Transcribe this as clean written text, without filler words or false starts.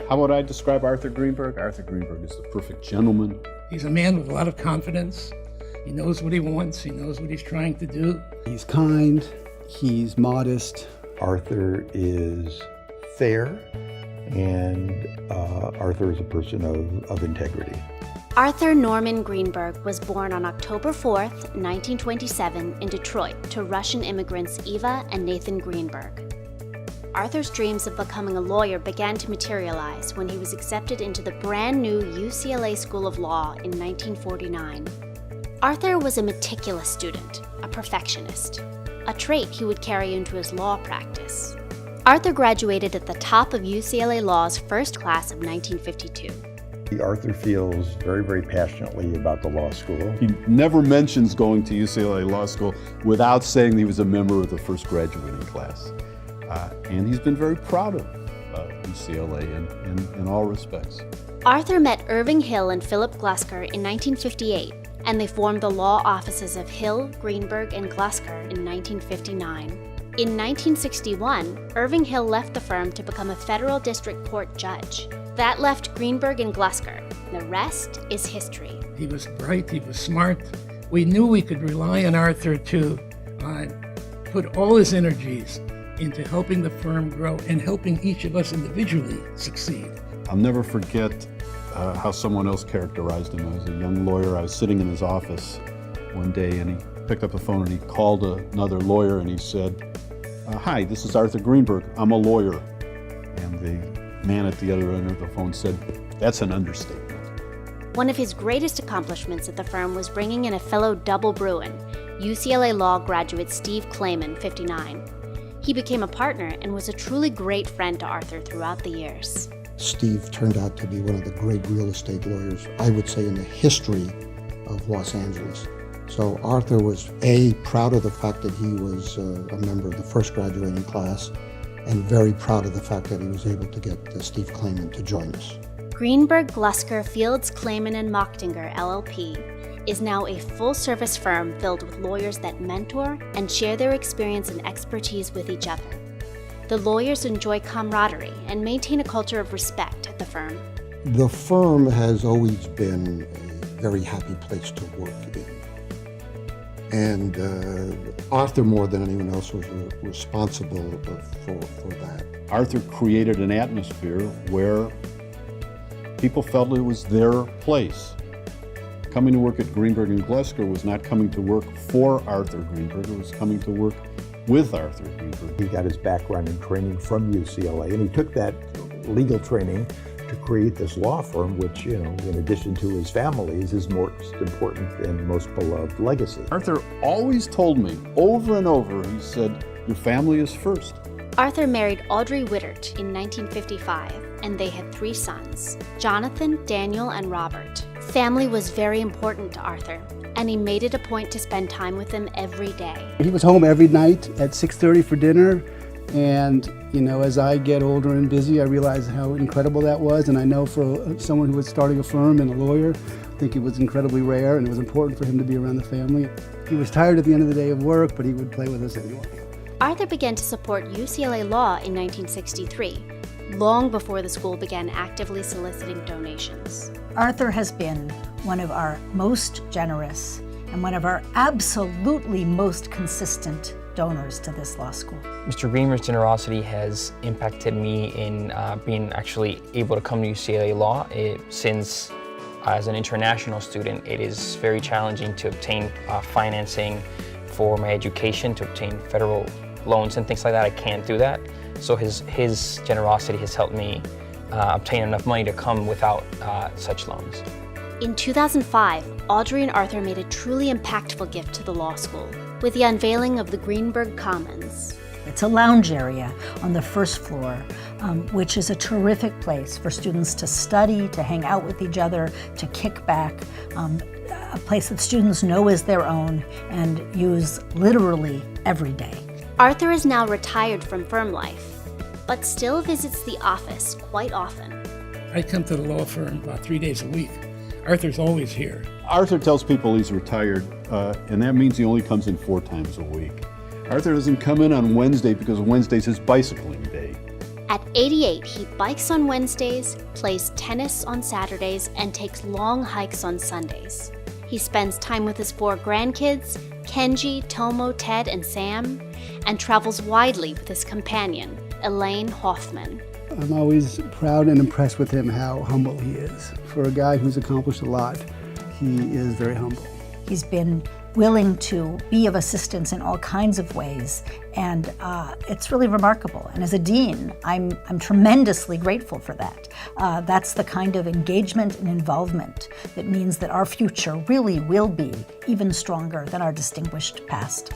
How would I describe Arthur Greenberg? Arthur Greenberg is the perfect gentleman. He's a man with a lot of confidence. He knows what he wants. He knows what he's trying to do. He's kind. He's modest. Arthur is fair, and Arthur is a person of integrity. Arthur Norman Greenberg was born on October 4th, 1927 in Detroit to Russian immigrants Eva and Nathan Greenberg. Arthur's dreams of becoming a lawyer began to materialize when he was accepted into the brand new UCLA School of Law in 1949. Arthur was a meticulous student, a perfectionist, a trait he would carry into his law practice. Arthur graduated at the top of UCLA Law's first class of 1952. Arthur feels very, very passionately about the law school. He never mentions going to UCLA Law School without saying he was a member of the first graduating class. And he's been very proud of UCLA in all respects. Arthur met Irving Hill and Philip Glusker in 1958, and they formed the law offices of Hill, Greenberg, and Glusker in 1959. In 1961, Irving Hill left the firm to become a federal district court judge. That left Greenberg and Glusker. The rest is history. He was bright. He was smart. We knew we could rely on Arthur to put all his energies into helping the firm grow and helping each of us individually succeed. I'll never forget how someone else characterized him. I was a young lawyer. I was sitting in his office one day, and he picked up the phone and he called another lawyer and he said, "Hi, this is Arthur Greenberg. I'm a lawyer." And the man at the other end of the phone said, "That's an understatement." One of his greatest accomplishments at the firm was bringing in a fellow double Bruin, UCLA Law graduate Steve Klayman, 59. He became a partner and was a truly great friend to Arthur throughout the years. Steve turned out to be one of the great real estate lawyers, I would say, in the history of Los Angeles. So Arthur was, A, proud of the fact that he was a member of the first graduating class, and very proud of the fact that he was able to get Steve Klayman to join us. Greenberg, Glusker, Fields, Klayman, and Mochtinger, LLP, is now a full-service firm filled with lawyers that mentor and share their experience and expertise with each other. The lawyers enjoy camaraderie and maintain a culture of respect at the firm. The firm has always been a very happy place to work in. And Arthur, more than anyone else, was responsible for that. Arthur created an atmosphere where people felt it was their place. Coming to work at Greenberg and Glusker was not coming to work for Arthur Greenberg, it was coming to work with Arthur Greenberg. He got his background and training from UCLA, and he took that legal training to create this law firm, which, in addition to his family, is his most important and most beloved legacy. Arthur always told me over and over, he said, "Your family is first." Arthur married Audrey Wittert in 1955, and they had 3 sons, Jonathan, Daniel, and Robert. Family was very important to Arthur, and he made it a point to spend time with them every day. He was home every night at 6:30 for dinner, and as I get older and busy, I realize how incredible that was, and I know for someone who was starting a firm and a lawyer, I think it was incredibly rare, and it was important for him to be around the family. He was tired at the end of the day of work, but he would play with us anyway. Arthur began to support UCLA Law in 1963, long before the school began actively soliciting donations. Arthur has been one of our most generous and one of our absolutely most consistent donors to this law school. Mr. Greenberg's generosity has impacted me in being actually able to come to UCLA Law. Since as an international student, it is very challenging to obtain financing for my education, to obtain federal loans and things like that. I can't do that. So his generosity has helped me obtain enough money to come without such loans. In 2005, Audrey and Arthur made a truly impactful gift to the law school with the unveiling of the Greenberg Commons. It's a lounge area on the first floor, which is a terrific place for students to study, to hang out with each other, to kick back, a place that students know is their own and use literally every day. Arthur is now retired from firm life, but still visits the office quite often. I come to the law firm about 3 days a week. Arthur's always here. Arthur tells people he's retired, and that means he only comes in 4 times a week. Arthur doesn't come in on Wednesday because Wednesday's his bicycling day. At 88, he bikes on Wednesdays, plays tennis on Saturdays, and takes long hikes on Sundays. He spends time with his 4 grandkids, Kenji, Tomo, Ted, and Sam, and travels widely with his companion, Elaine Hoffman. I'm always proud and impressed with him, how humble he is. For a guy who's accomplished a lot, he is very humble. He's been willing to be of assistance in all kinds of ways, and it's really remarkable. And as a dean, I'm tremendously grateful for that. That's the kind of engagement and involvement that means that our future really will be even stronger than our distinguished past.